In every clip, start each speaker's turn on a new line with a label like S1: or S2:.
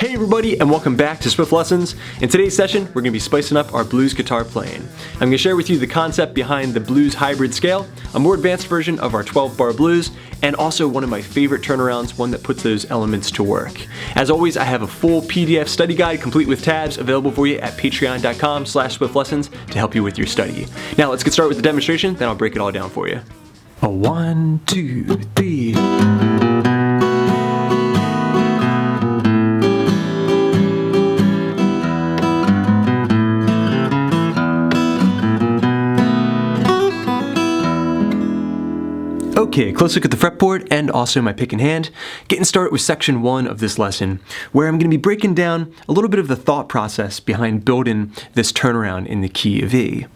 S1: Hey everybody, and welcome back to Swift Lessons. In today's session, we're going to be spicing up our blues guitar playing. I'm going to share with you the concept behind the blues hybrid scale, a more advanced version of our 12-bar blues, and also one of my favorite turnarounds, one that puts those elements to work. As always, I have a full PDF study guide complete with tabs available for you at patreon.com/swiftlessons to help you with your study. Now let's get started with the demonstration, then I'll break it all down for you. 1, 2, 3. Okay, close look at the fretboard and also my pick in hand. Getting started with section 1 of this lesson, where I'm going to be breaking down a little bit of the thought process behind building this turnaround in the key of E.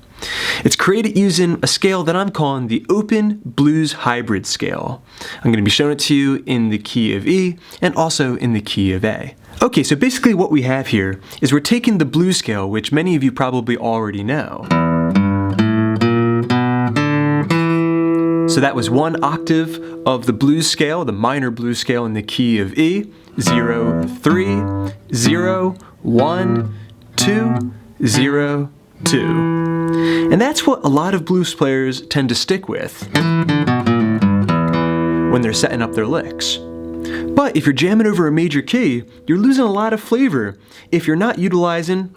S1: It's created using a scale that I'm calling the Open Blues Hybrid Scale. I'm going to be showing it to you in the key of E and also in the key of A. Okay, so basically what we have here is we're taking the blues scale, which many of you probably already know. So that was one octave of the blues scale, the minor blues scale in the key of E. 0, 3, 0, 1, 2, 0, 2. And that's what a lot of blues players tend to stick with when they're setting up their licks. But if you're jamming over a major key, you're losing a lot of flavor if you're not utilizing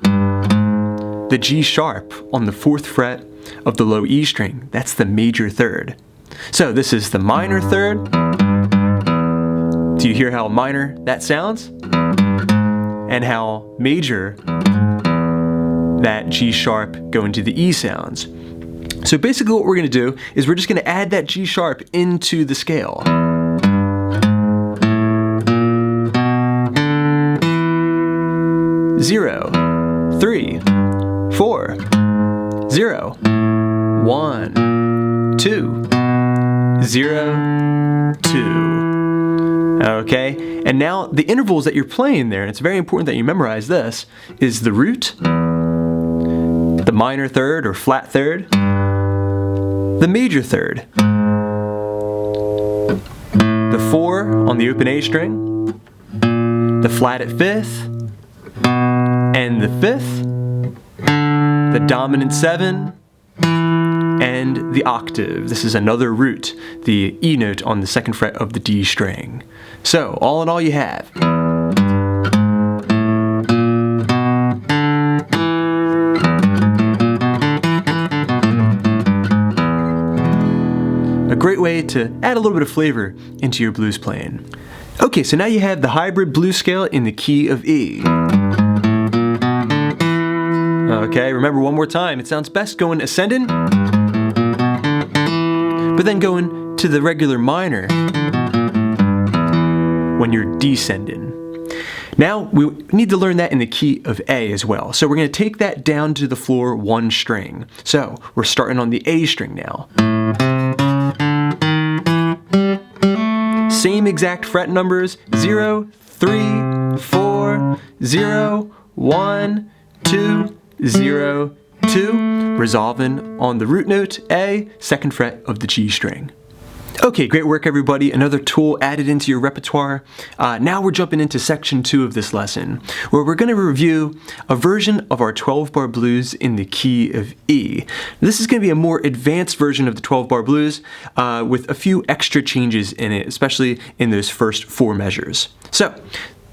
S1: the G sharp on the 4th fret of the low E string. That's the major third. So this is the minor third. Do you hear how minor that sounds? And how major that G sharp going to the E sounds. So basically what we're going to do is we're just going to add that G sharp into the scale. Zero, 3, 4, 0, 1, 2, 0, 2. Okay, and now the intervals that you're playing there, and it's very important that you memorize this, is the root, the minor third or flat third, the major third, the 4 on the open A string, the flat at 5th, and the 5th, the dominant 7, and the octave. This is another root, the E note on the 2nd fret of the D string. So, all in all you have. A great way to add a little bit of flavor into your blues playing. Okay, so now you have the hybrid blues scale in the key of E. Okay, remember one more time, it sounds best going ascending, but then going to the regular minor when you're descending. Now we need to learn that in the key of A as well. So we're going to take that down to the floor 1 string. So we're starting on the A string now. Same exact fret numbers, 0, 3, 4, 0, 1, 2, 0, 2, resolving on the root note A, 2nd fret of the G string. Okay, great work everybody. Another tool added into your repertoire. Now we're jumping into section 2 of this lesson, where we're going to review a version of our 12-bar blues in the key of E. This is going to be a more advanced version of the 12-bar blues with a few extra changes in it, especially in those first 4 measures. So,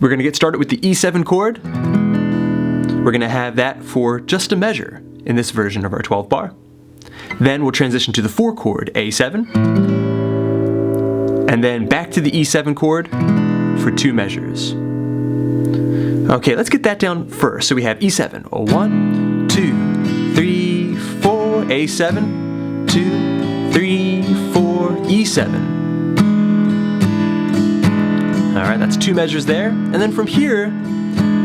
S1: we're going to get started with the E7 chord. We're going to have that for just a measure in this version of our 12-bar. Then we'll transition to the 4 chord, A7. And then back to the E7 chord for 2 measures. Okay, let's get that down first. So we have E7. 1, 2, 3, 4, A7, 2, 3, 4, E7. Alright, that's 2 measures there. And then from here,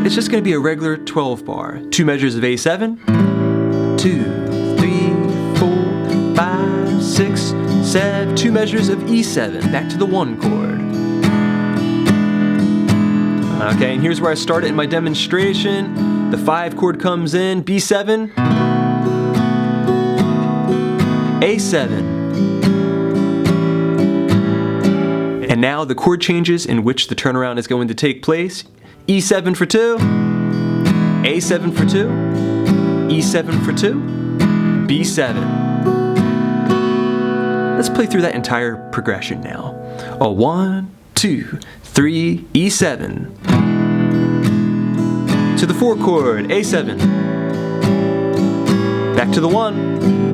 S1: it's just going to be a regular 12-bar. 2 measures of A7, 2, 3, 4, 5, 6, 7, 2 measures of E7, back to the 1 chord. Okay, and here's where I started in my demonstration. The 5 chord comes in, B7, A7. And now the chord changes in which the turnaround is going to take place. E7 for 2, A7 for 2, E7 for 2, B7. Let's play through that entire progression now. 1, 2, 3, E7. To the 4 chord, A7. Back to the 1.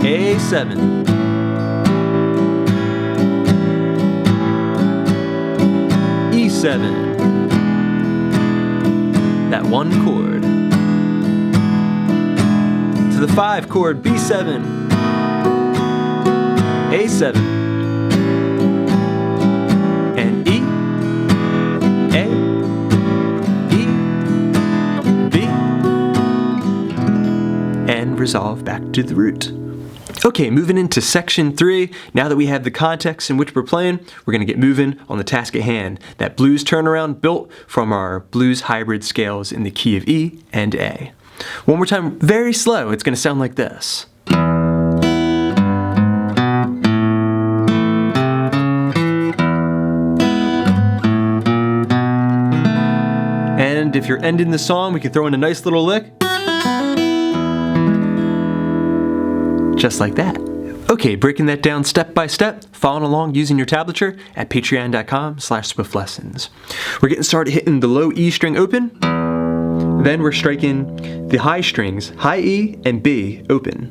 S1: A7. E7. That 1 chord. To the 5 chord, B7. A7. And E. A. E. B. And resolve back to the root. Okay, moving into section 3, now that we have the context in which we're playing, we're going to get moving on the task at hand, that blues turnaround built from our blues hybrid scales in the key of E and A. One more time, very slow, it's going to sound like this. And if you're ending the song, we can throw in a nice little lick. Just like that. Okay, breaking that down step by step, following along using your tablature at patreon.com/swiftlessons. We're getting started hitting the low E string open, then we're striking the high strings, high E and B open.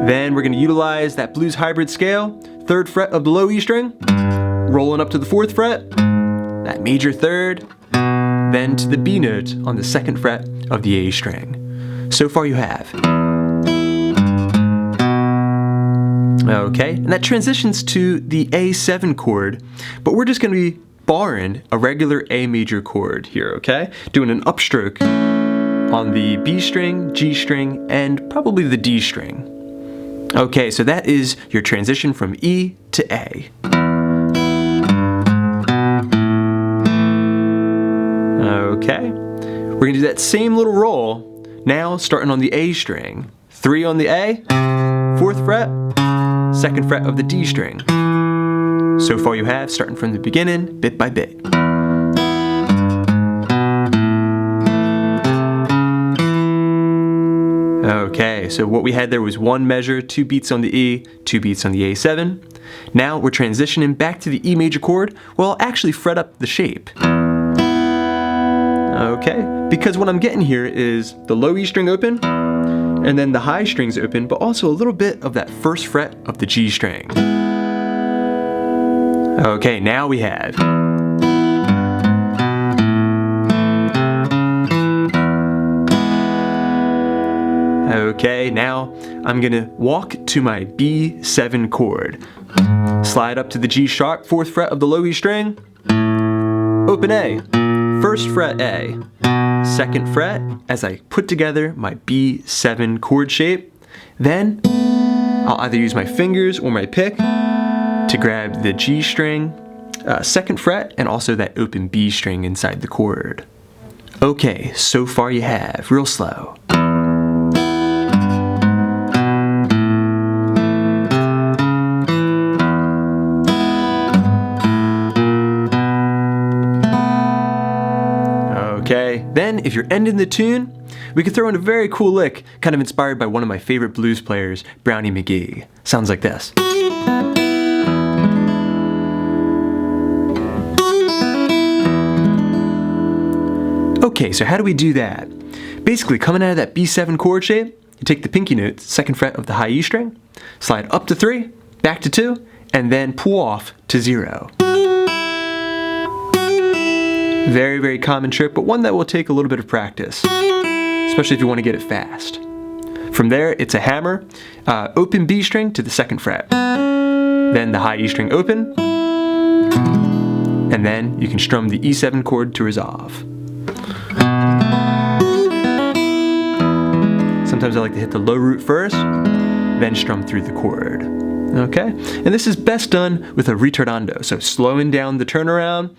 S1: Then we're going to utilize that blues hybrid scale, 3rd fret of the low E string, rolling up to the 4th fret, that major 3rd, then to the B note on the 2nd fret of the A string. So far you have. Okay, and that transitions to the A7 chord, but we're just going to be barring a regular A major chord here, okay? Doing an upstroke on the B string, G string, and probably the D string. Okay, so that is your transition from E to A. Okay, we're going to do that same little roll. Now, starting on the A string, 3 on the A, 4th fret, 2nd fret of the D string. So far you have, starting from the beginning, bit by bit. Okay, so what we had there was 1 measure, 2 beats on the E, 2 beats on the A7. Now we're transitioning back to the E major chord. Well, I'll actually fret up the shape. Okay, because what I'm getting here is the low E string open, and then the high strings open, but also a little bit of that 1st fret of the G string. Okay, now we have. Okay, now I'm gonna walk to my B7 chord. Slide up to the G sharp, 4th fret of the low E string, open A. 1st fret A, 2nd fret as I put together my B7 chord shape. Then I'll either use my fingers or my pick to grab the G string, 2nd fret, and also that open B string inside the chord. Okay, so far you have, real slow. Okay, then if you're ending the tune, we could throw in a very cool lick, kind of inspired by one of my favorite blues players, Brownie McGee. Sounds like this. Okay, so how do we do that? Basically, coming out of that B7 chord shape, you take the pinky note, 2nd fret of the high E string, slide up to 3, back to 2, and then pull off to 0. Very, very common trick, but one that will take a little bit of practice, especially if you want to get it fast. From there, it's a hammer, open B string to the 2nd fret, then the high E string open, and then you can strum the E7 chord to resolve. Sometimes I like to hit the low root first, then strum through the chord. Okay? And this is best done with a ritardando, so slowing down the turnaround.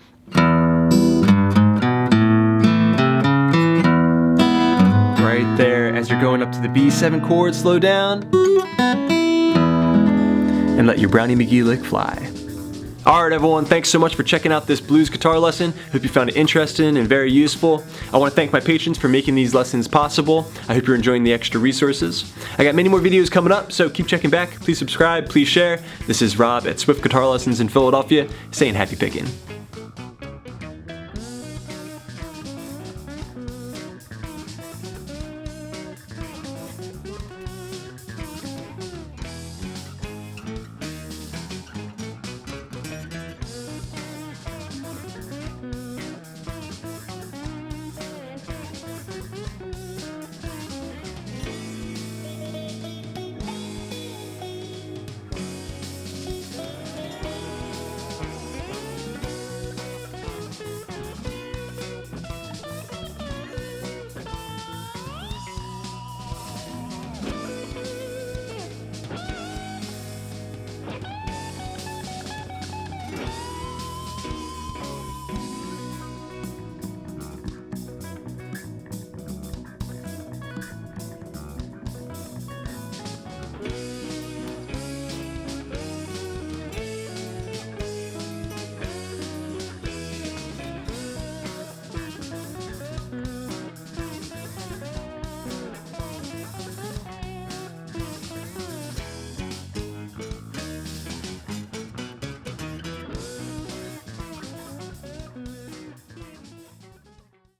S1: Right there, as you're going up to the B7 chord, slow down. and let your Brownie McGee lick fly. Alright everyone, thanks so much for checking out this blues guitar lesson. Hope you found it interesting and very useful. I want to thank my patrons for making these lessons possible. I hope you're enjoying the extra resources. I got many more videos coming up, so keep checking back. Please subscribe, please share. This is Rob at Swift Guitar Lessons in Philadelphia, saying happy picking.